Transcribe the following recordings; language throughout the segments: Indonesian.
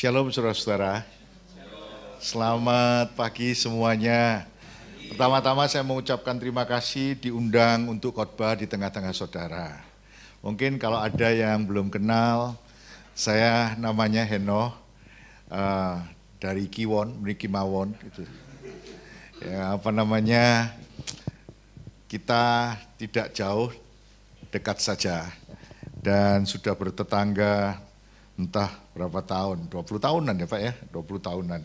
Shalom saudara-saudara, selamat pagi semuanya. Pertama-tama saya mengucapkan terima kasih diundang untuk khotbah di tengah-tengah saudara. Mungkin kalau ada yang belum kenal, saya namanya Henoh, dari Kiwon, Mriki Mawon. Gitu. Ya, kita tidak jauh, dekat saja, dan sudah bertetangga entah berapa tahun, 20 tahunan ya Pak ya, 20 tahunan.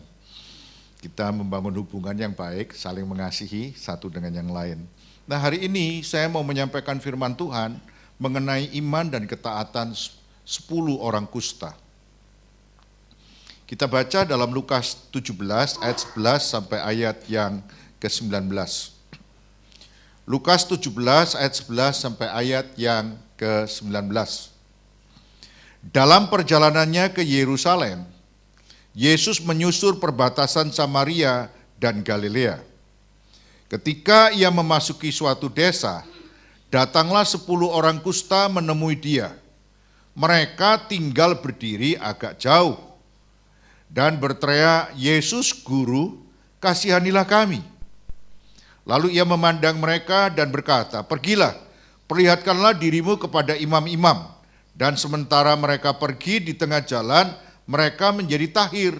Kita membangun hubungan yang baik, saling mengasihi satu dengan yang lain. Nah hari ini saya mau menyampaikan firman Tuhan mengenai iman dan ketaatan 10 orang kusta. Kita baca dalam Lukas 17 ayat 11 sampai ayat yang ke-19. Lukas 17 ayat 11 sampai ayat yang ke-19. Dalam perjalanannya ke Yerusalem, Yesus menyusur perbatasan Samaria dan Galilea. Ketika ia memasuki suatu desa, datanglah 10 orang kusta menemui dia. Mereka tinggal berdiri agak jauh dan berteriak, "Yesus, Guru, kasihanilah kami." Lalu ia memandang mereka dan berkata, "Pergilah, perlihatkanlah dirimu kepada imam-imam." Dan sementara mereka pergi di tengah jalan, mereka menjadi tahir.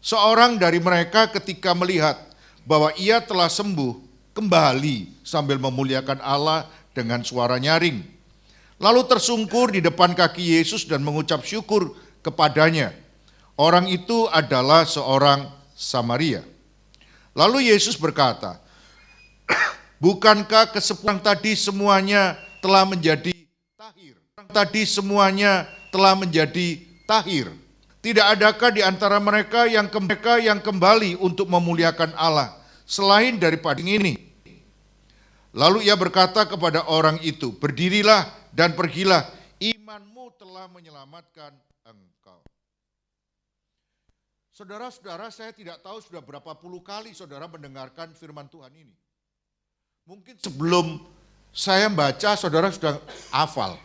Seorang dari mereka ketika melihat bahwa ia telah sembuh, kembali sambil memuliakan Allah dengan suara nyaring. Lalu tersungkur di depan kaki Yesus dan mengucap syukur kepadanya. Orang itu adalah seorang Samaria. Lalu Yesus berkata, "Bukankah ke-10 tadi semuanya telah menjadi tahir? Tidak adakah di antara mereka yang kembali untuk memuliakan Allah selain daripada ini?" Lalu ia berkata kepada orang itu, "Berdirilah dan pergilah, imanmu telah menyelamatkan engkau." Saudara-saudara, saya tidak tahu sudah berapa puluh kali saudara mendengarkan firman Tuhan ini. Mungkin sebelum saya baca, saudara sudah hafal.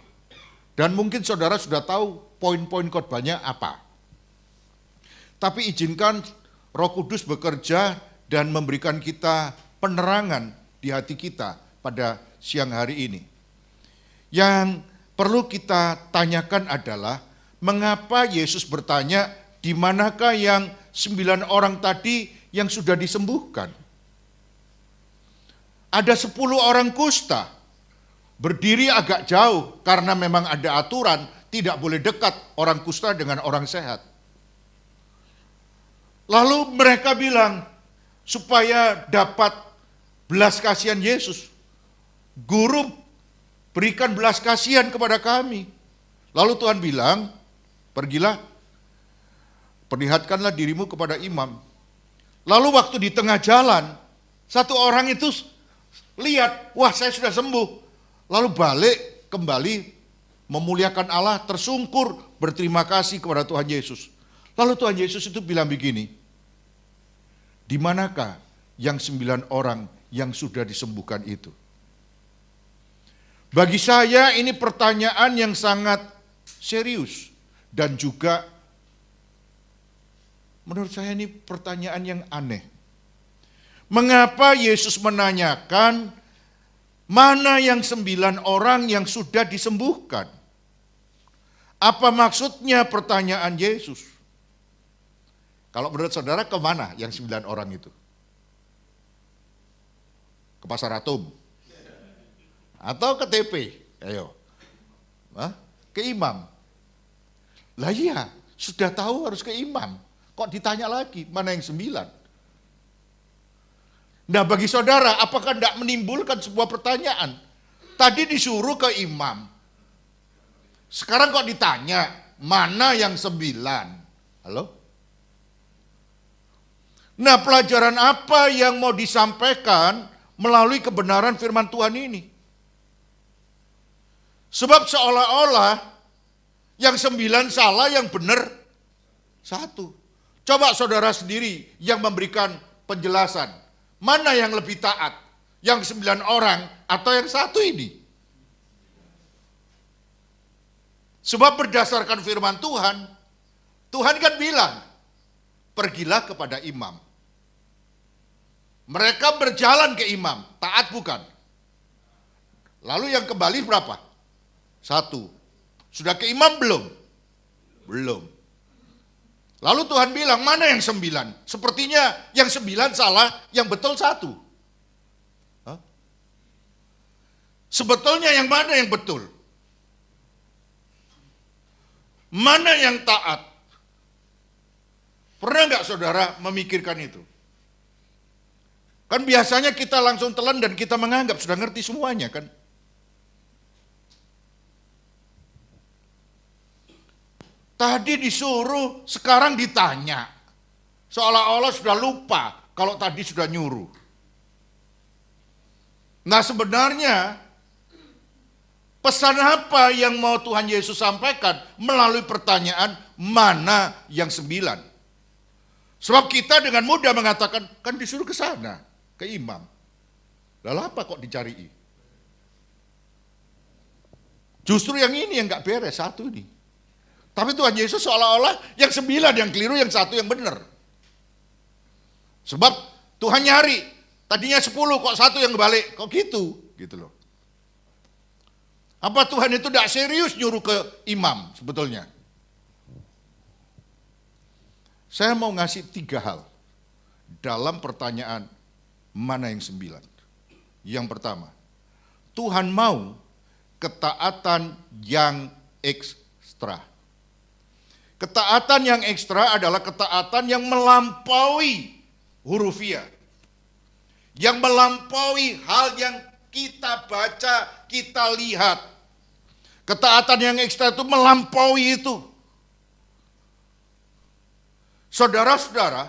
Dan mungkin saudara sudah tahu poin-poin khotbahnya apa. Tapi izinkan Roh Kudus bekerja dan memberikan kita penerangan di hati kita pada siang hari ini. Yang perlu kita tanyakan adalah, mengapa Yesus bertanya, di manakah yang 9 orang tadi yang sudah disembuhkan? Ada 10 orang kusta, berdiri agak jauh karena memang ada aturan tidak boleh dekat orang kusta dengan orang sehat. Lalu mereka bilang, supaya dapat belas kasihan Yesus, "Guru, berikan belas kasihan kepada kami." Lalu Tuhan bilang, "Pergilah, perlihatkanlah dirimu kepada imam." Lalu waktu di tengah jalan, satu orang itu lihat, wah saya sudah sembuh. Lalu balik kembali memuliakan Allah, tersungkur berterima kasih kepada Tuhan Yesus. Lalu Tuhan Yesus itu bilang begini, "Di manakah yang 9 orang yang sudah disembuhkan itu?" Bagi saya ini pertanyaan yang sangat serius dan juga menurut saya ini pertanyaan yang aneh. Mengapa Yesus menanyakan mana yang 9 orang yang sudah disembuhkan? Apa maksudnya pertanyaan Yesus? Kalau menurut saudara kemana yang 9 orang itu? Ke Pasar Atom? Atau ke TP? Ayo. Hah? Ke imam? Lah iya, sudah tahu harus ke imam. Kok ditanya lagi, mana yang 9? Nah bagi saudara, apakah tidak menimbulkan sebuah pertanyaan? Tadi disuruh ke imam. Sekarang kok ditanya, mana yang 9? Halo? Nah pelajaran apa yang mau disampaikan melalui kebenaran firman Tuhan ini? Sebab seolah-olah yang 9 salah, yang benar 1. Coba saudara sendiri yang memberikan penjelasan. Mana yang lebih taat? Yang 9 orang atau yang 1 ini? Sebab berdasarkan firman Tuhan, Tuhan kan bilang, pergilah kepada imam. Mereka berjalan ke imam, taat bukan? Lalu yang kembali berapa? 1. Sudah ke imam belum? Belum. Lalu Tuhan bilang, mana yang 9? Sepertinya yang 9 salah, yang betul 1. Hah? Sebetulnya yang mana yang betul? Mana yang taat? Pernah nggak saudara memikirkan itu? Kan biasanya kita langsung telan dan kita menganggap sudah ngerti semuanya kan? Tadi disuruh, sekarang ditanya. Seolah-olah sudah lupa kalau tadi sudah nyuruh. Nah sebenarnya pesan apa yang mau Tuhan Yesus sampaikan melalui pertanyaan mana yang 9? Sebab kita dengan mudah mengatakan, kan disuruh ke sana, ke imam. Lalu apa kok dicari? Justru yang ini yang gak beres, 1 ini. Tapi Tuhan Yesus seolah-olah yang 9 yang keliru, yang 1 yang benar. Sebab Tuhan nyari, tadinya 10 kok 1 yang balik, kok gitu? Gitu loh. Apa Tuhan itu tidak serius nyuruh ke imam sebetulnya? Saya mau ngasih 3 hal dalam pertanyaan mana yang 9. Yang pertama, Tuhan mau ketaatan yang ekstra. Ketaatan yang ekstra adalah ketaatan yang melampaui hurufiah. Yang melampaui hal yang kita baca, kita lihat. Ketaatan yang ekstra itu melampaui itu. Saudara-saudara,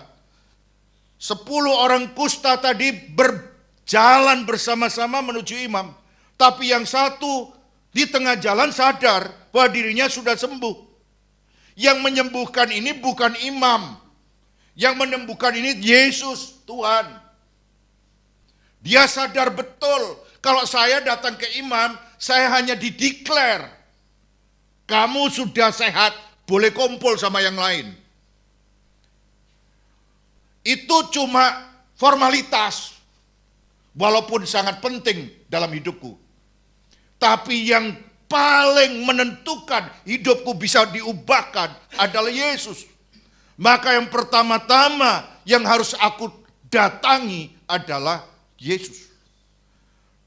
10 orang kusta tadi berjalan bersama-sama menuju imam. Tapi yang 1 di tengah jalan sadar bahwa dirinya sudah sembuh. Yang menyembuhkan ini bukan imam. Yang menyembuhkan ini Yesus, Tuhan. Dia sadar betul, kalau saya datang ke imam, saya hanya dideklar. Kamu sudah sehat, boleh kumpul sama yang lain. Itu cuma formalitas, walaupun sangat penting dalam hidupku. Tapi yang paling menentukan hidupku bisa diubahkan adalah Yesus. Maka yang pertama-tama yang harus aku datangi adalah Yesus.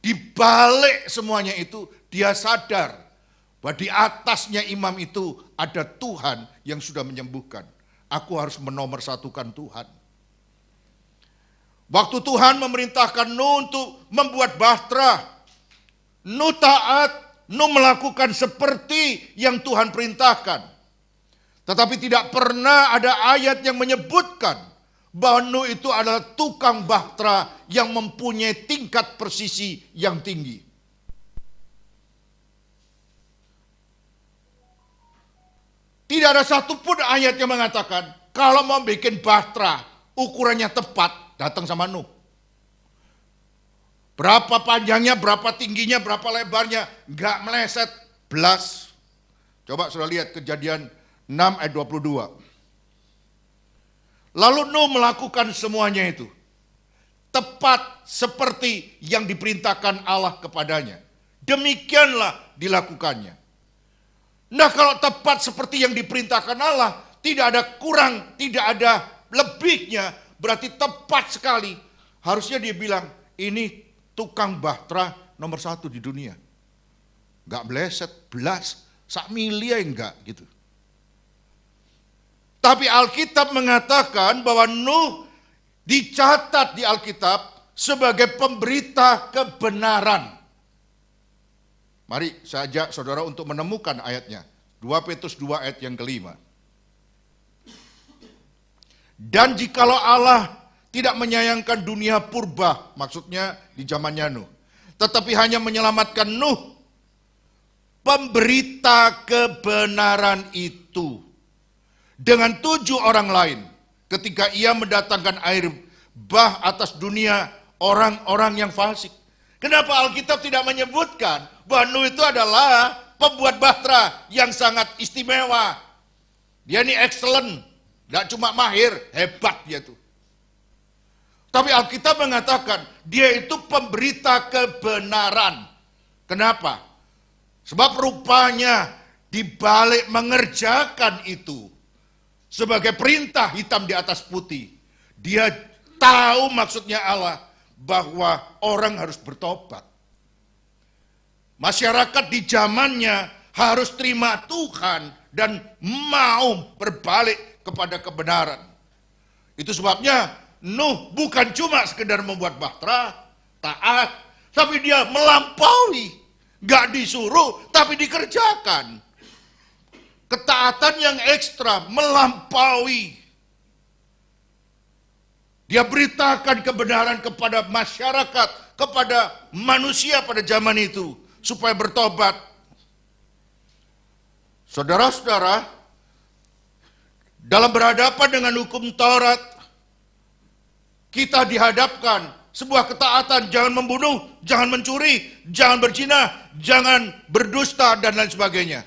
Di balik semuanya itu dia sadar bahwa di atasnya imam itu ada Tuhan yang sudah menyembuhkan. Aku harus menomorsatukan Tuhan. Waktu Tuhan memerintahkan Nuh untuk membuat bahtera, Nuh taat, Nuh melakukan seperti yang Tuhan perintahkan. Tetapi tidak pernah ada ayat yang menyebutkan bahwa Nuh itu adalah tukang bahtera yang mempunyai tingkat presisi yang tinggi. Tidak ada satupun ayat yang mengatakan kalau mau bikin bahtera ukurannya tepat, datang sama Nuh. Berapa panjangnya, berapa tingginya, berapa lebarnya, enggak meleset belas. Coba sudah lihat Kejadian 6 ayat 22. Lalu Nuh melakukan semuanya itu. Tepat seperti yang diperintahkan Allah kepadanya. Demikianlah dilakukannya. Nah kalau tepat seperti yang diperintahkan Allah, tidak ada kurang, tidak ada lebihnya, berarti tepat sekali. Harusnya dia bilang, ini tukang bahtera nomor 1 di dunia. Enggak meleset, belas, sak milia enggak gitu. Tapi Alkitab mengatakan bahwa Nuh dicatat di Alkitab sebagai pemberita kebenaran. Mari saya ajak saudara untuk menemukan ayatnya. 2 Petrus 2 ayat yang kelima. Dan jikalau Allah tidak menyayangkan dunia purba, maksudnya di zamannya Nuh, tetapi hanya menyelamatkan Nuh, pemberita kebenaran itu, dengan 7 orang lain, ketika ia mendatangkan air bah atas dunia orang-orang yang fasik. Kenapa Alkitab tidak menyebutkan bahwa Nuh itu adalah pembuat bahtera yang sangat istimewa, Dia ini excellent, tidak cuma mahir, hebat dia tuh. Tapi Alkitab mengatakan dia itu pemberita kebenaran. Kenapa? Sebab rupanya di balik mengerjakan itu sebagai perintah hitam di atas putih, dia tahu maksudnya Allah bahwa orang harus bertobat. Masyarakat di zamannya harus terima Tuhan dan mau berbalik kepada kebenaran. Itu sebabnya Nuh bukan cuma sekedar membuat bahtera, taat, tapi dia melampaui. Gak disuruh, tapi dikerjakan. Ketaatan yang ekstra, melampaui. Dia beritakan kebenaran kepada masyarakat, kepada manusia pada zaman itu, supaya bertobat. Saudara-saudara, dalam berhadapan dengan hukum Taurat, kita dihadapkan sebuah ketaatan, jangan membunuh, jangan mencuri, jangan berzina, jangan berdusta, dan lain sebagainya.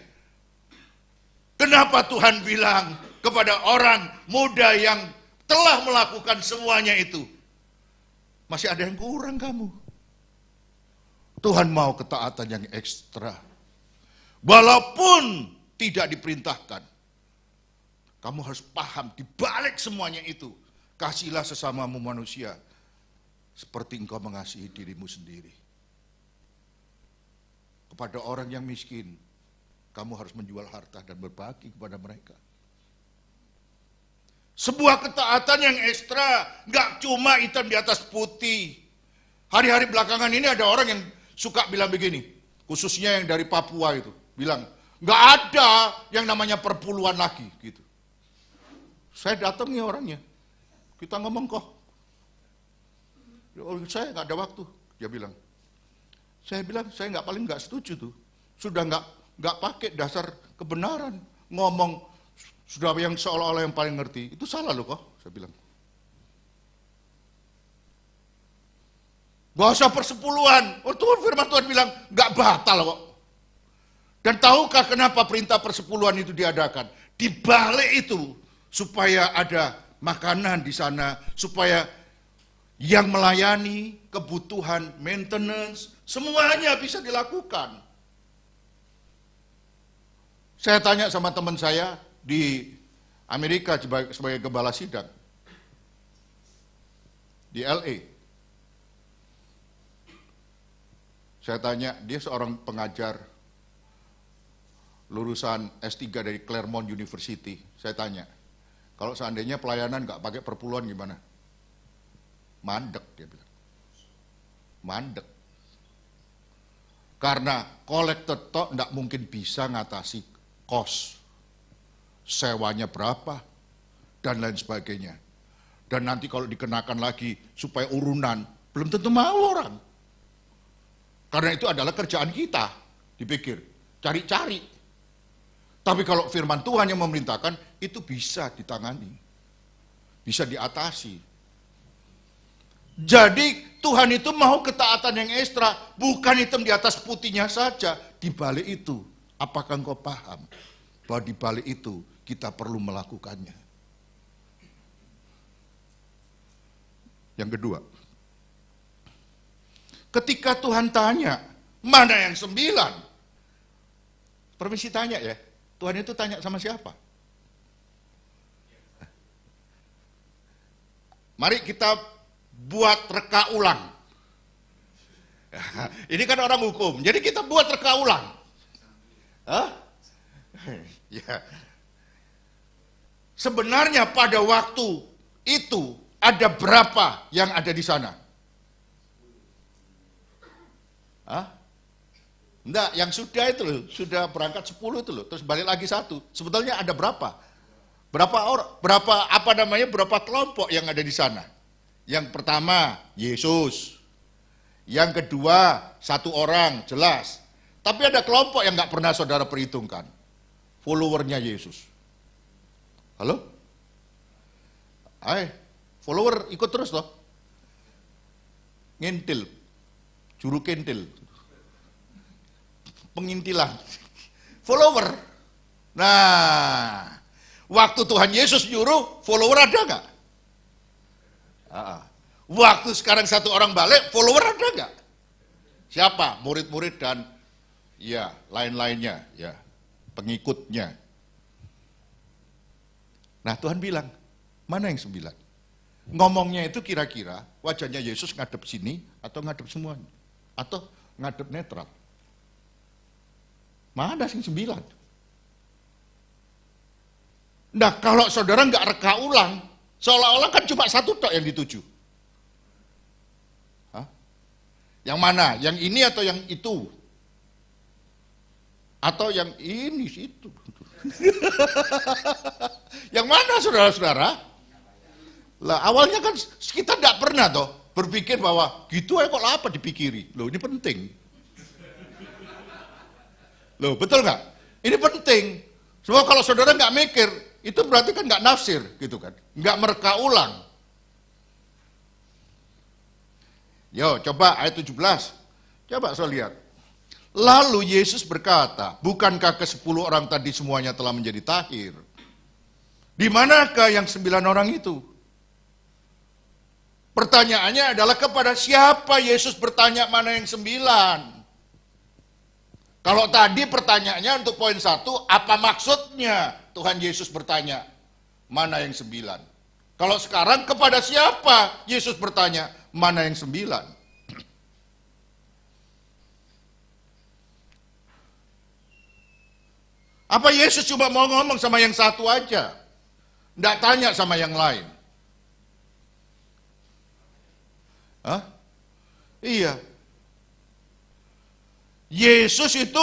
Kenapa Tuhan bilang kepada orang muda yang telah melakukan semuanya itu, masih ada yang kurang kamu? Tuhan mau ketaatan yang ekstra. Walaupun tidak diperintahkan, kamu harus paham di balik semuanya itu, kasihlah sesamamu manusia seperti engkau mengasihi dirimu sendiri. Kepada orang yang miskin, kamu harus menjual harta dan berbagi kepada mereka. Sebuah ketaatan yang ekstra, gak cuma hitam di atas putih. Hari-hari belakangan ini ada orang yang suka bilang begini, khususnya yang dari Papua itu, bilang, gak ada yang namanya perpuluhan lagi, gitu. Saya datangi orangnya, kita ngomong kok. Saya nggak ada waktu, dia bilang. Saya bilang, saya paling nggak setuju tuh. Sudah nggak pakai dasar kebenaran, ngomong sudah yang seolah-olah yang paling ngerti. Itu salah loh kok, saya bilang. Bahasa persepuluhan, Tuhan firman Tuhan bilang nggak batal kok. Dan tahukah kenapa perintah persepuluhan itu diadakan? Di balik itu supaya ada makanan di sana, supaya yang melayani kebutuhan, maintenance, semuanya bisa dilakukan. Saya tanya sama teman saya di Amerika sebagai gembala sidang di LA. Saya tanya, dia seorang pengajar lulusan S3 dari Claremont University. Saya tanya, kalau seandainya pelayanan nggak pakai perpuluhan gimana? Mandek, dia bilang. Mandek. Karena kolektor tok nggak mungkin bisa ngatasi kos. Sewanya berapa, dan lain sebagainya. Dan nanti kalau dikenakan lagi supaya urunan, belum tentu mau orang. Karena itu adalah kerjaan kita, dipikir, cari-cari. Tapi kalau firman Tuhan yang memerintahkan, itu bisa ditangani. Bisa diatasi. Jadi Tuhan itu mau ketaatan yang ekstra, bukan hitam di atas putihnya saja. Di balik itu, apakah engkau paham bahwa di balik itu kita perlu melakukannya? Yang kedua, ketika Tuhan tanya, mana yang 9? Permisi tanya ya, Tuhan itu tanya sama siapa? Mari kita buat reka ulang. Ini kan orang hukum, jadi kita buat reka ulang. Hah? Ya. Sebenarnya pada waktu itu ada berapa yang ada di sana? Hah? Enggak, yang sudah itu loh, sudah berangkat 10 itu loh, terus balik lagi 1. Sebetulnya ada berapa? Berapa kelompok yang ada di sana? Yang pertama, Yesus. Yang kedua, 1 orang, jelas. Tapi ada kelompok yang nggak pernah saudara perhitungkan. Followernya Yesus. Halo? Follower ikut terus loh. Ngintil. Juru kentil. Pengintilan. Follower. Nah, Waktu Tuhan Yesus nyuruh, follower ada nggak? Waktu sekarang satu orang balik, follower ada nggak? Siapa? Murid-murid dan ya lain-lainnya, ya pengikutnya. Nah Tuhan bilang, mana yang 9? Ngomongnya itu kira-kira wajahnya Yesus ngadep sini atau ngadep semuanya? Atau ngadep netral? Mana sih 9? Nah kalau saudara nggak reka ulang, seolah-olah kan cuma satu tok yang dituju. Hah? Yang mana? Yang ini atau yang itu? Atau yang ini situ? Yang mana saudara-saudara? Lah awalnya kan kita tidak pernah toh berpikir bahwa gitu aja kok apa dipikiri. Loh ini penting. Loh betul nggak? Ini penting. Sebab kalau saudara nggak mikir, itu berarti kan nggak nafsir gitu kan. Nggak mereka ulang. Yo coba ayat 17. Coba saya lihat. Lalu Yesus berkata, bukankah ke-10 orang tadi semuanya telah menjadi tahir? Di manakah yang 9 orang itu? Pertanyaannya adalah kepada siapa Yesus bertanya mana yang 9? Kalau tadi pertanyaannya untuk poin 1, apa maksudnya Tuhan Yesus bertanya mana yang 9? Kalau sekarang kepada siapa Yesus bertanya mana yang 9? Apa Yesus cuma mau ngomong sama yang satu aja? Tidak tanya sama yang lain. Hah? Iya. Yesus itu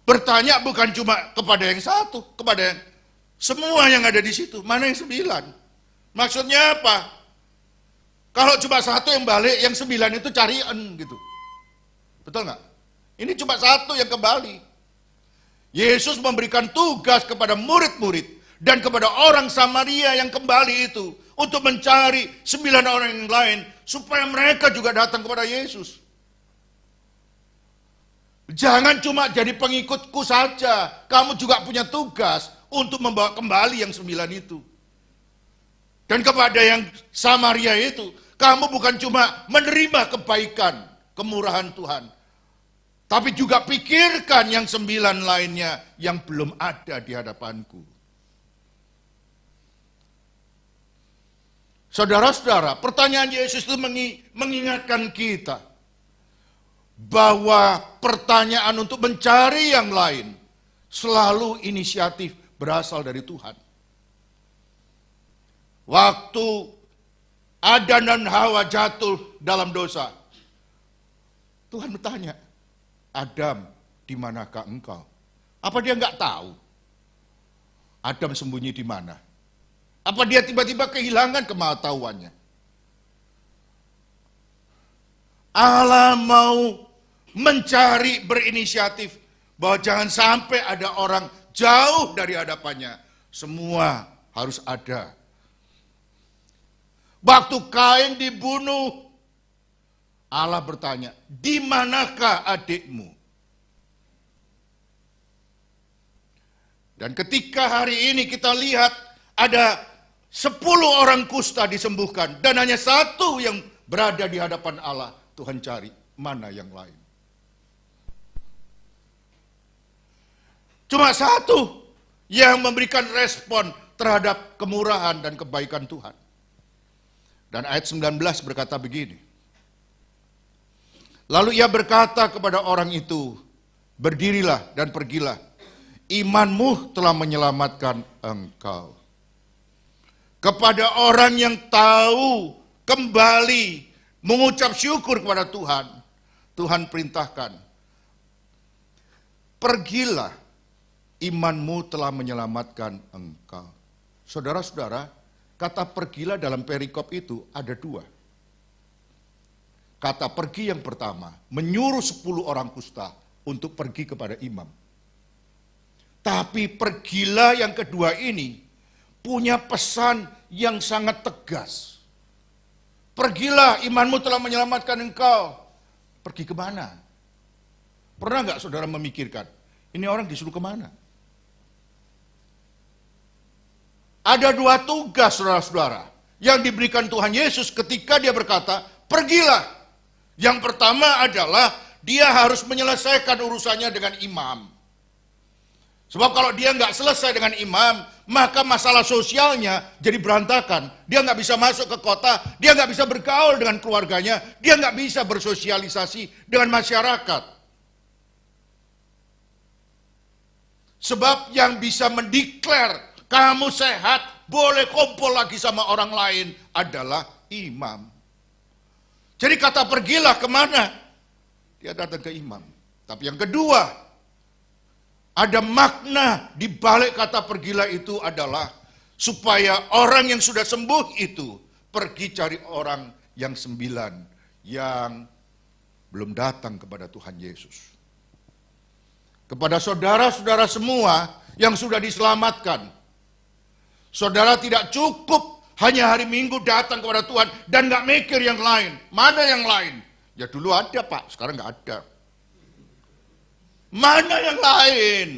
bertanya bukan cuma kepada yang satu, kepada yang semua yang ada di situ. Mana yang 9? Maksudnya apa? Kalau cuma satu yang balik, yang 9 itu carian gitu. Betul nggak? Ini cuma satu yang kembali. Yesus memberikan tugas kepada murid-murid dan kepada orang Samaria yang kembali itu untuk mencari 9 orang yang lain supaya mereka juga datang kepada Yesus. Jangan cuma jadi pengikutku saja, kamu juga punya tugas untuk membawa kembali yang 9 itu. Dan kepada yang Samaria itu, kamu bukan cuma menerima kebaikan, kemurahan Tuhan, tapi juga pikirkan yang 9 lainnya yang belum ada di hadapanku. Saudara-saudara, pertanyaan Yesus itu mengingatkan kita bahwa pertanyaan untuk mencari yang lain selalu inisiatif berasal dari Tuhan. Waktu Adam dan Hawa jatuh dalam dosa, Tuhan bertanya, Adam, di manakah engkau? Apa dia nggak tahu? Adam sembunyi di mana? Apa dia tiba-tiba kehilangan kematahuannya? Allah mau mencari, berinisiatif bahwa jangan sampai ada orang jauh dari hadapannya. Semua harus ada. Waktu Kain dibunuh, Allah bertanya, di manakah adikmu? Dan ketika hari ini kita lihat ada 10 orang kusta disembuhkan dan hanya 1 yang berada di hadapan Allah, Tuhan cari mana yang lain. Cuma 1 yang memberikan respon terhadap kemurahan dan kebaikan Tuhan. Dan ayat 19 berkata begini. Lalu ia berkata kepada orang itu, berdirilah dan pergilah, imanmu telah menyelamatkan engkau. Kepada orang yang tahu kembali mengucap syukur kepada Tuhan, Tuhan perintahkan, pergilah, imanmu telah menyelamatkan engkau. Saudara-saudara, kata pergilah dalam perikop itu ada 2. Kata pergi yang pertama, menyuruh 10 orang kusta untuk pergi kepada imam. Tapi pergilah yang kedua ini punya pesan yang sangat tegas. Pergilah, imanmu telah menyelamatkan engkau. Pergi kemana? Pernah nggak saudara memikirkan, ini orang disuruh kemana? Ada dua tugas, saudara-saudara, yang diberikan Tuhan Yesus ketika dia berkata, pergilah. Yang pertama adalah dia harus menyelesaikan urusannya dengan imam. Sebab kalau dia nggak selesai dengan imam, maka masalah sosialnya jadi berantakan. Dia nggak bisa masuk ke kota, dia nggak bisa bergaul dengan keluarganya, dia nggak bisa bersosialisasi dengan masyarakat. Sebab yang bisa mendeklar kamu sehat, boleh kumpul lagi sama orang lain adalah imam. Jadi kata pergilah kemana? Dia datang ke imam. Tapi yang kedua, ada makna di balik kata pergilah itu adalah supaya orang yang sudah sembuh itu pergi cari orang yang 9 yang belum datang kepada Tuhan Yesus. Kepada saudara-saudara semua yang sudah diselamatkan, saudara tidak cukup hanya hari Minggu datang kepada Tuhan dan nggak mikir yang lain. Mana yang lain? Ya dulu ada Pak, sekarang nggak ada. Mana yang lain?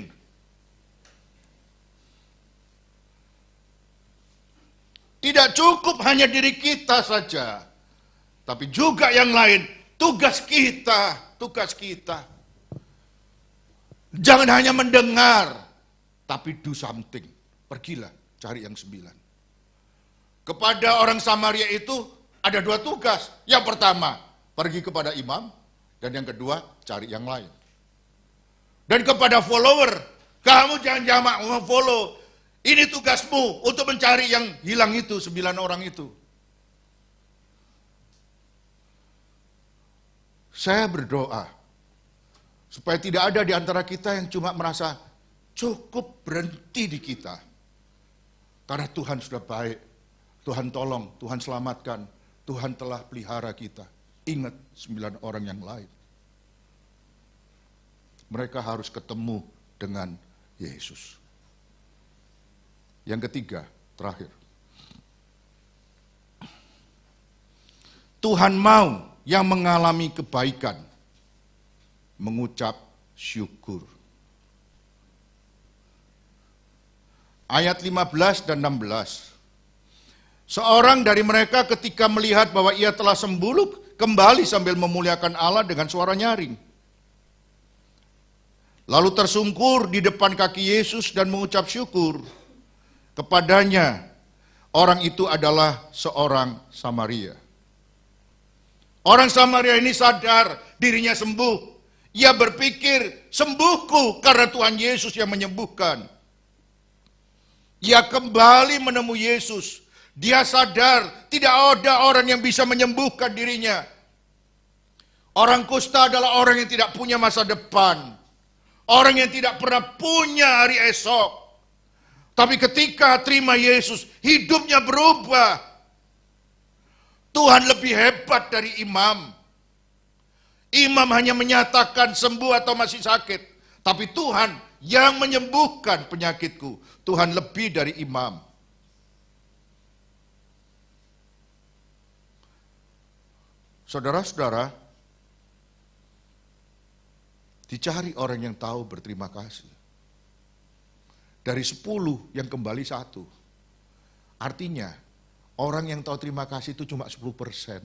Tidak cukup hanya diri kita saja, tapi juga yang lain. Tugas kita, tugas kita. Jangan hanya mendengar, tapi do something. Pergilah, cari yang 9. Kepada orang Samaria itu ada 2 tugas. Yang pertama, pergi kepada imam. Dan yang kedua, cari yang lain. Dan kepada follower, kamu jangan follow. Ini tugasmu untuk mencari yang hilang itu, 9 orang itu. Saya berdoa, supaya tidak ada di antara kita yang cuma merasa cukup berhenti di kita. Karena Tuhan sudah baik, Tuhan tolong, Tuhan selamatkan, Tuhan telah pelihara kita. Ingat 9 orang yang lain. Mereka harus ketemu dengan Yesus. Yang ketiga, terakhir. Tuhan mau yang mengalami kebaikan mengucap syukur. Ayat 15 dan 16. Seorang dari mereka ketika melihat bahwa ia telah sembuh, kembali sambil memuliakan Allah dengan suara nyaring. Lalu tersungkur di depan kaki Yesus dan mengucap syukur kepadanya. Orang itu adalah seorang Samaria. Orang Samaria ini sadar dirinya sembuh. Ia berpikir, sembuhku karena Tuhan Yesus yang menyembuhkan. Ia kembali menemui Yesus. Dia sadar tidak ada orang yang bisa menyembuhkan dirinya. Orang kusta adalah orang yang tidak punya masa depan. Orang yang tidak pernah punya hari esok. Tapi ketika terima Yesus, hidupnya berubah. Tuhan lebih hebat dari imam. Imam hanya menyatakan sembuh atau masih sakit. Tapi Tuhan yang menyembuhkan penyakitku. Tuhan lebih dari imam. Saudara-saudara, dicari orang yang tahu berterima kasih. Dari 10 yang kembali 1. Artinya, orang yang tahu terima kasih itu cuma 10%.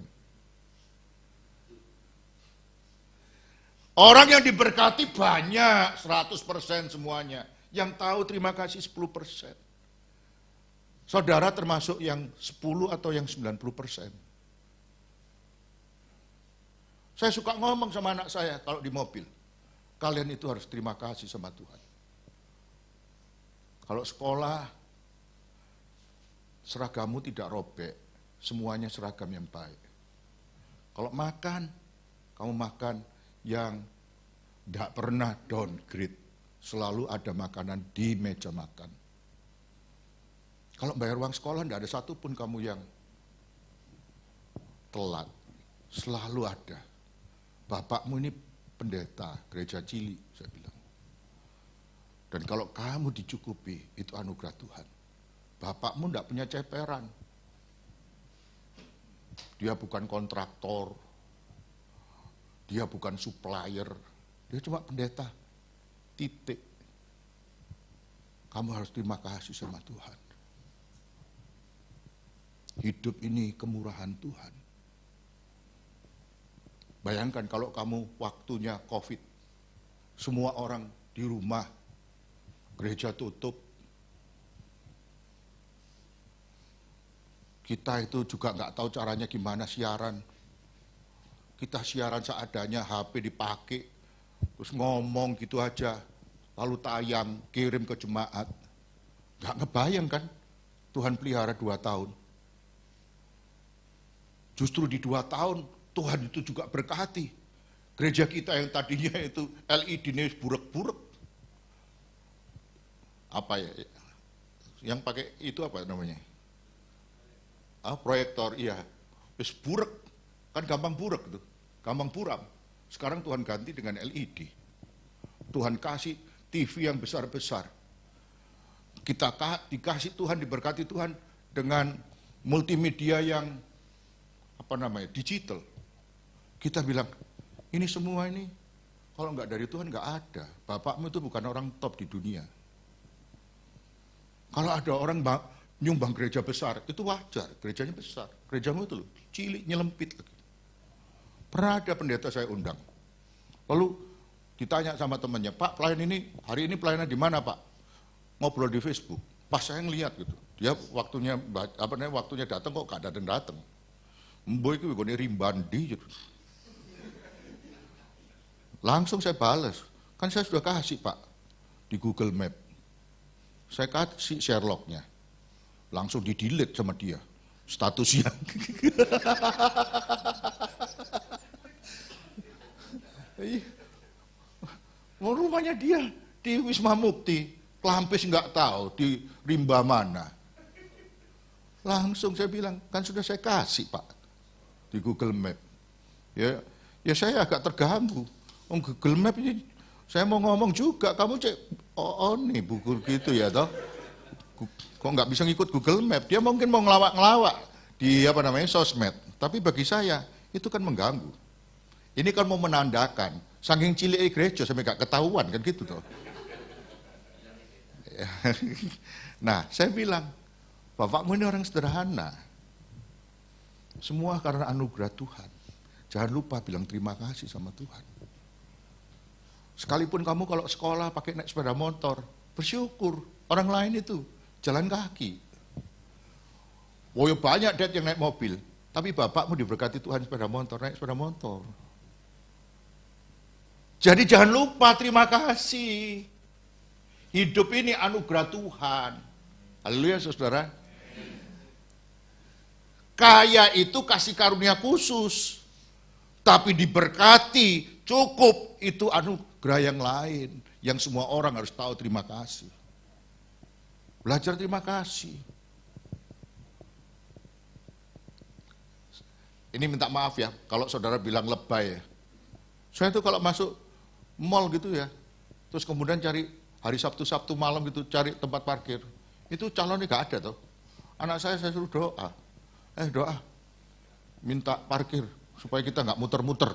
Orang yang diberkati banyak, 100% semuanya. Yang tahu terima kasih 10%. Saudara termasuk yang 10 atau yang 90%. Saya suka ngomong sama anak saya kalau di mobil. Kalian itu harus terima kasih sama Tuhan. Kalau sekolah, seragammu tidak robek, semuanya seragam yang baik. Kalau makan, kamu makan yang tidak pernah downgrade. Selalu ada makanan di meja makan. Kalau bayar uang sekolah, tidak ada satupun kamu yang telat. Selalu ada. Bapakmu ini pendeta gereja Cili, saya bilang. Dan kalau kamu dicukupi, itu anugerah Tuhan. Bapakmu tidak punya ceperan. Dia bukan kontraktor. Dia bukan supplier. Dia cuma pendeta. Titik. Kamu harus terima kasih sama Tuhan. hidup ini kemurahan Tuhan. Bayangkan kalau kamu waktunya COVID, semua orang di rumah, gereja tutup. Kita itu juga nggak tahu caranya gimana siaran. Kita siaran seadanya, HP dipakai, terus ngomong gitu aja, lalu tayang, kirim ke jemaat. Nggak ngebayang kan, Tuhan pelihara 2 tahun. Justru di 2 tahun, Tuhan itu juga berkati. Gereja kita yang tadinya itu LED-nya burek-burek. Apa ya, yang pakai itu apa namanya? Proyektor, iya. Wis burek, kan gampang burek tuh, gampang buram. Sekarang Tuhan ganti dengan LED. Tuhan kasih TV yang besar-besar. Kita dikasih Tuhan, diberkati Tuhan dengan multimedia yang digital. Kita bilang, ini semua ini kalau nggak dari Tuhan nggak ada. Bapakmu itu bukan orang top di dunia. Kalau ada orang nyumbang gereja besar, itu wajar, gerejanya besar. Gerejamu itu loh, cilik, nyelempit lagi. Pernah ada pendeta saya undang. Lalu ditanya sama temannya, Pak, pelayan ini, hari ini pelayanan di mana Pak? Ngobrol di Facebook. Pas saya ngeliat gitu, dia waktunya datang kok gak datang. Mbok iki gone rimbandi gitu. Langsung saya balas, kan saya sudah kasih Pak di Google Map. Saya kasih Sherlock-nya. Langsung di-delete sama dia statusnya. Rumahnya dia di Wisma Mukti, Klampis nggak tahu di rimba mana. Langsung saya bilang, kan sudah saya kasih Pak di Google Map. Ya saya agak terganggu. Google Map ini saya mau ngomong juga, kamu cek nih buku gitu ya toh. Kok nggak bisa ngikut Google Map? Dia mungkin mau ngelawak di sosmed. Tapi bagi saya itu kan mengganggu. Ini kan mau menandakan saking cilik gereja sampai nggak ketahuan kan gitu toh. Nah, saya bilang, bapakmu ini orang sederhana. Semua karena anugerah Tuhan. Jangan lupa bilang terima kasih sama Tuhan. Sekalipun kamu kalau sekolah pakai naik sepeda motor, bersyukur. Orang lain itu jalan kaki. Banyak dad yang naik mobil, tapi bapakmu diberkati Tuhan sepeda motor, naik sepeda motor. Jadi jangan lupa terima kasih. Hidup ini anugerah Tuhan. Haleluya saudara. Kaya itu kasih karunia khusus. Tapi diberkati, cukup, itu anugerah yang lain. Yang semua orang harus tahu terima kasih. Belajar terima kasih. Ini minta maaf ya, kalau saudara bilang lebay ya. Saya tuh kalau masuk mall gitu ya, terus kemudian cari hari Sabtu malam gitu, cari tempat parkir. Itu calonnya gak ada tuh. Anak saya suruh doa. Doa. Minta parkir, supaya kita gak muter-muter.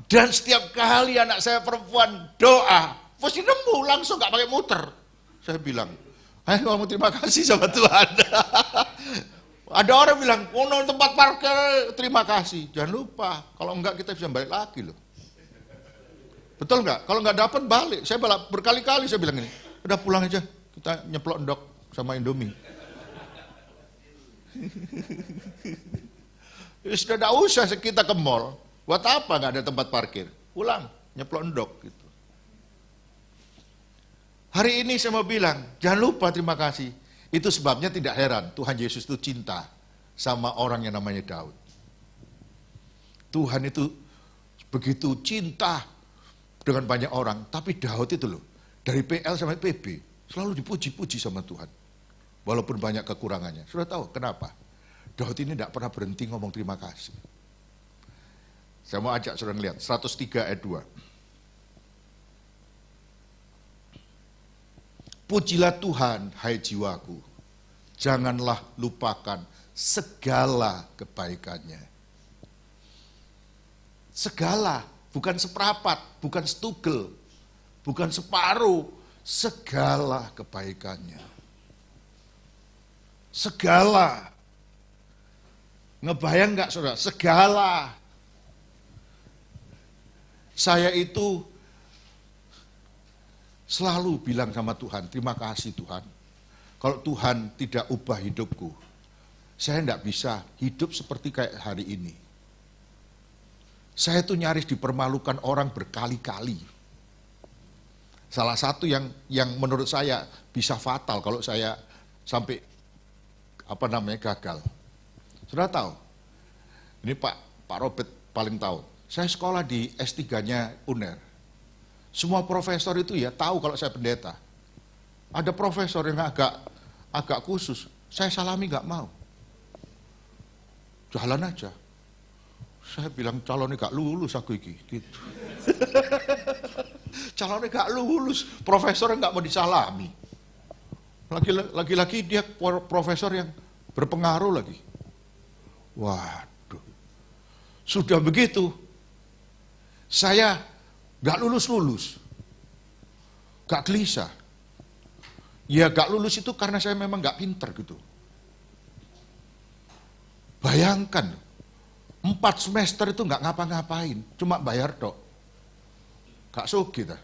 Dan setiap kali anak saya perempuan doa, pasti nemu langsung gak pakai muter. Saya bilang, ngomong terima kasih sama Tuhan. Ada orang bilang, tempat parkir terima kasih. Jangan lupa, kalau enggak kita bisa balik lagi loh. Betul enggak? Kalau enggak dapat balik. Saya berkali-kali saya bilang ini, udah pulang aja, kita nyeplok endok sama Indomie. Sudah tidak usah kita ke mall. Buat apa nggak ada tempat parkir? Pulang, nyeplok endok gitu. Hari ini saya mau bilang, jangan lupa terima kasih. Itu sebabnya tidak heran Tuhan Yesus itu cinta sama orang yang namanya Daud. Tuhan itu begitu cinta dengan banyak orang, tapi Daud itu loh, dari PL sampai PB, selalu dipuji-puji sama Tuhan. Walaupun banyak kekurangannya. Sudah tahu kenapa? Daud ini tidak pernah berhenti ngomong terima kasih. Saya mau ajak saudara lihat 103 ayat 2. Pujilah Tuhan, hai jiwaku. Janganlah lupakan segala kebaikannya. Segala, bukan seperapat, bukan setugel, bukan separuh, segala kebaikannya. Segala. Ngebayang nggak saudara? Segala. Saya itu selalu bilang sama Tuhan, terima kasih Tuhan. Kalau Tuhan tidak ubah hidupku, saya tidak bisa hidup seperti kayak hari ini. Saya tuh nyaris dipermalukan orang berkali-kali. Salah satu yang menurut saya bisa fatal kalau saya sampai gagal. Sudah tahu? Ini Pak Robert paling tahu. Saya sekolah di S3-nya UNER. Semua profesor itu ya tahu kalau saya pendeta. Ada profesor yang agak khusus, saya salami nggak mau. Jalan aja. Saya bilang calonnya gak lulus aku iki. Gitu. Calonnya gak lulus, profesornya nggak mau disalami. Lagi-lagi dia profesor yang berpengaruh lagi. Waduh. Sudah begitu, saya gak lulus-lulus. Gak gelisah. Ya gak lulus itu karena saya memang gak pinter gitu. Bayangkan, 4 semester itu gak ngapa-ngapain, cuma bayar tok. Gak sugih dah.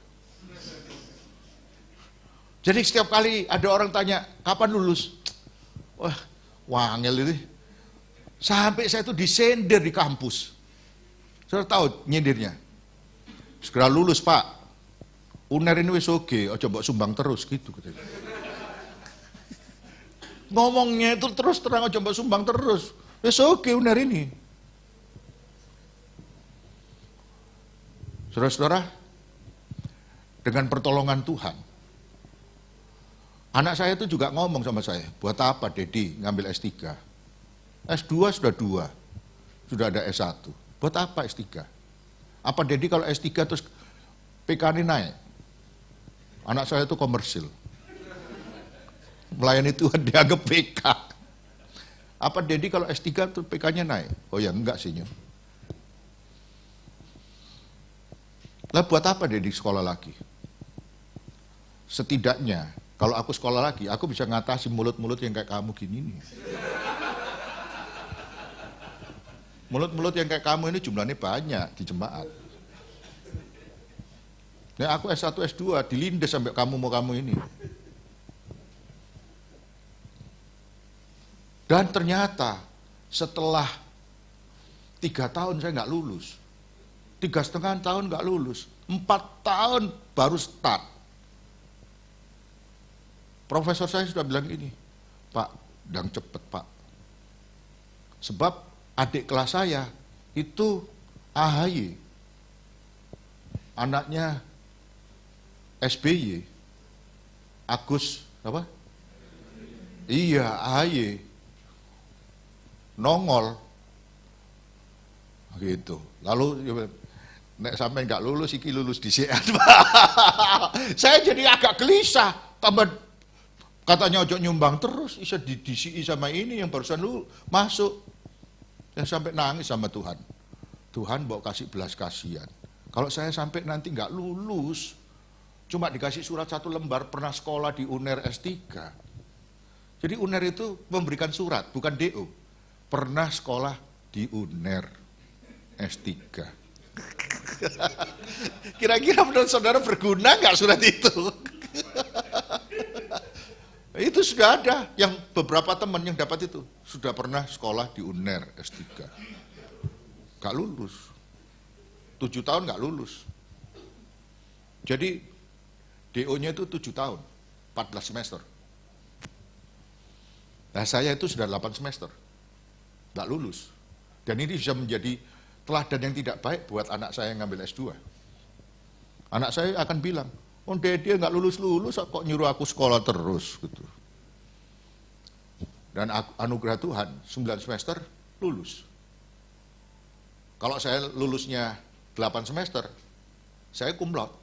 Jadi setiap kali ada orang tanya, kapan lulus? Wah, wangel ini. Sampai saya itu disender di kampus. Saya tahu nyindirnya. Segera lulus Pak. UNER ini wis oke, ojo mbok sumbang terus gitu. Ngomongnya itu terus terang ojo mbok sumbang terus. Wis oke UNER ini. Saudara-saudara, dengan pertolongan Tuhan, anak saya itu juga ngomong sama saya, buat apa Dedi ngambil S3? S2 sudah 2, sudah ada S1. Buat apa S3? Apa Dedi kalau S3 terus PK ini naik? Anak saya itu komersil. Melayani Tuhan dianggap PK. Apa Dedi kalau S3 terus PK-nya naik? Oh ya enggak sih. Lah buat apa Dedi sekolah lagi? Setidaknya kalau aku sekolah lagi, aku bisa ngatasi mulut-mulut yang kayak kamu gini nih. Mulut-mulut yang kayak kamu ini jumlahnya banyak di jemaat. Nah, aku S1, S2, dilindes sampai kamu ini. Dan ternyata setelah 3 tahun saya nggak lulus. 3,5 tahun nggak lulus. 4 tahun baru start. Profesor saya sudah bilang gini, Pak, dang cepet Pak. Sebab adik kelas saya itu AHY, anaknya SBY, Agus apa? Iya AHY, nongol, gitu. Lalu nek sampai nggak lulus, iki lulus di CN. Saya jadi agak gelisah, tambah katanya ojo nyumbang terus, bisa di sama ini yang barusan lu masuk. Saya sampai nangis sama Tuhan. Tuhan bawa kasih belas kasihan. Kalau saya sampai nanti nggak lulus, cuma dikasih surat 1 lembar pernah sekolah di UNER S3. Jadi UNER itu memberikan surat, bukan DO. Pernah sekolah di UNER S3. Kira-kira menurut saudara berguna nggak surat itu? Itu sudah ada, yang beberapa teman yang dapat itu sudah pernah sekolah di UNER S3. Gak lulus. 7 tahun gak lulus. Jadi DO-nya itu 7 tahun, 14 semester. Nah saya itu sudah 8 semester, gak lulus. Dan ini bisa menjadi teladan yang tidak baik buat anak saya yang ngambil S2. Anak saya akan bilang, oh Dede nggak lulus-lulus kok nyuruh aku sekolah terus gitu. Dan anugerah Tuhan 9 semester lulus. Kalau saya lulusnya 8 semester, saya cum laude.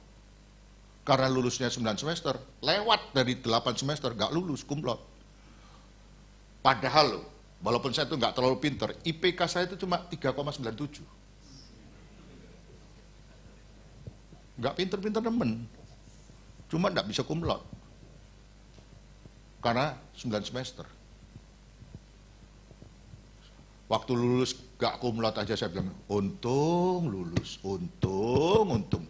Karena lulusnya 9 semester, lewat dari 8 semester nggak lulus cum laude. Padahal walaupun saya itu nggak terlalu pinter, IPK saya itu cuma 3,97. Nggak pinter-pinter nemen. Cuma nggak bisa cum laude. Karena 9 semester. Waktu lulus gak kumlot aja saya bilang, untung lulus, untung.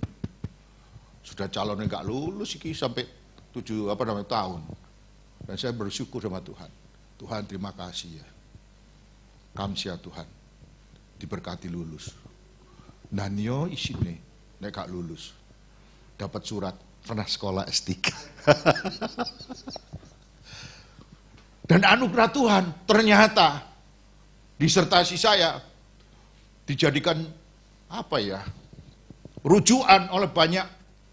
Sudah calonnya gak lulus iki sampai 7 tahun. Dan saya bersyukur sama Tuhan. Tuhan terima kasih ya. Kamsia Tuhan. Diberkati lulus. Nanyo isine nek gak lulus. Dapat surat pernah sekolah S3. Dan anugerah Tuhan ternyata disertasi saya dijadikan rujukan oleh banyak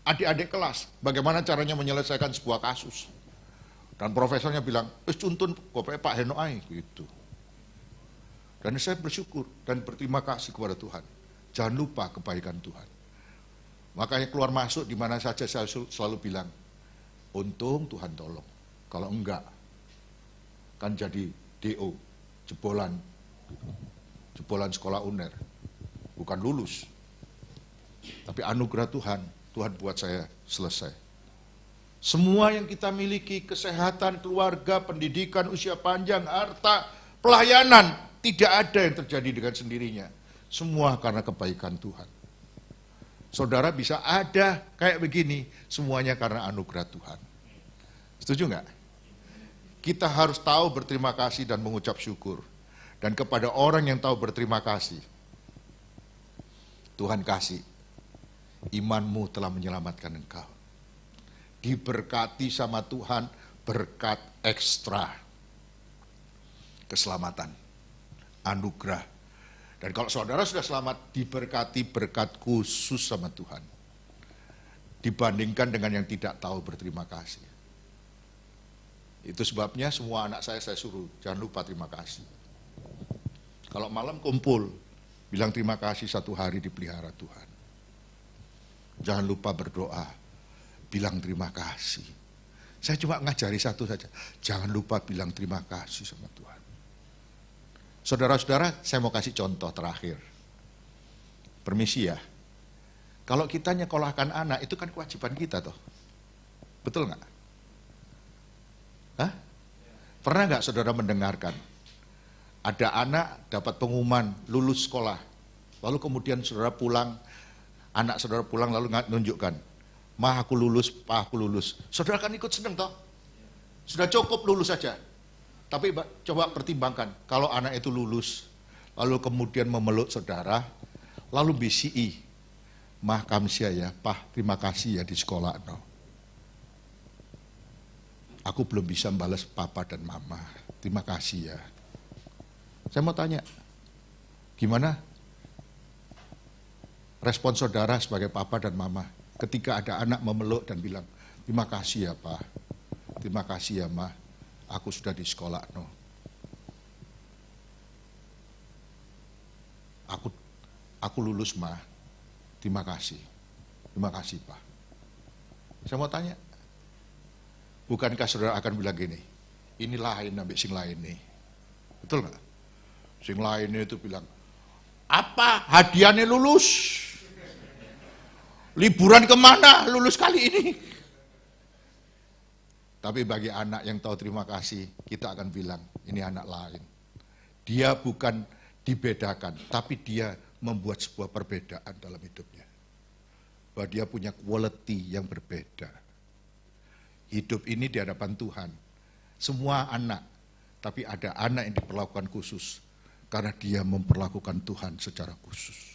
adik-adik kelas. Bagaimana caranya menyelesaikan sebuah kasus. Dan profesornya bilang, cuntun kopek Pak Heno ai gitu. Dan saya bersyukur dan berterima kasih kepada Tuhan. Jangan lupa kebaikan Tuhan. Makanya keluar masuk di mana saja saya selalu bilang, untung Tuhan tolong. Kalau enggak, kan jadi DO, jebolan sekolah UNER, bukan lulus. Tapi anugerah Tuhan, Tuhan buat saya selesai. Semua yang kita miliki, kesehatan, keluarga, pendidikan, usia panjang, harta, pelayanan, tidak ada yang terjadi dengan sendirinya. Semua karena kebaikan Tuhan. Saudara bisa ada kayak begini, semuanya karena anugerah Tuhan. Setuju nggak? Kita harus tahu berterima kasih dan mengucap syukur. Dan kepada orang yang tahu berterima kasih, Tuhan kasih, imanmu telah menyelamatkan engkau. Diberkati sama Tuhan, berkat ekstra. Keselamatan, anugerah. Dan kalau saudara sudah selamat, diberkati berkat khusus sama Tuhan. Dibandingkan dengan yang tidak tahu berterima kasih. Itu sebabnya semua anak saya suruh, jangan lupa terima kasih. Kalau malam kumpul, bilang terima kasih 1 hari dipelihara Tuhan. Jangan lupa berdoa, bilang terima kasih. Saya cuma ngajari satu saja, jangan lupa bilang terima kasih sama Tuhan. Saudara-saudara, saya mau kasih contoh terakhir. Permisi ya. Kalau kita nyekolahkan anak, itu kan kewajiban kita toh. Betul nggak? Hah? Pernah nggak saudara mendengarkan? Ada anak dapat pengumuman lulus sekolah. Lalu kemudian saudara pulang, anak saudara pulang lalu nunjukkan. Ma aku lulus, pa aku lulus. Saudara kan ikut seneng toh? Sudah cukup lulus saja. Tapi coba pertimbangkan, kalau anak itu lulus, lalu kemudian memeluk saudara, lalu BCI, mah kamsia ya, pah terima kasih ya di sekolah. No. Aku belum bisa balas papa dan mama, terima kasih ya. Saya mau tanya, gimana respon saudara sebagai papa dan mama ketika ada anak memeluk dan bilang, terima kasih ya pak, terima kasih ya ma. Aku sudah di sekolah, no. Aku lulus, ma. Terima kasih pak. Saya mau tanya, bukankah saudara akan bilang gini, ini lain ambil sing lain nih, betul nggak? Sing lainnya itu bilang, apa hadiahnya lulus? Liburan kemana lulus kali ini? Tapi bagi anak yang tahu terima kasih, kita akan bilang, ini anak lain. Dia bukan dibedakan, tapi dia membuat sebuah perbedaan dalam hidupnya. Bahwa dia punya quality yang berbeda. Hidup ini di hadapan Tuhan. Semua anak, tapi ada anak yang diperlakukan khusus. Karena dia memperlakukan Tuhan secara khusus.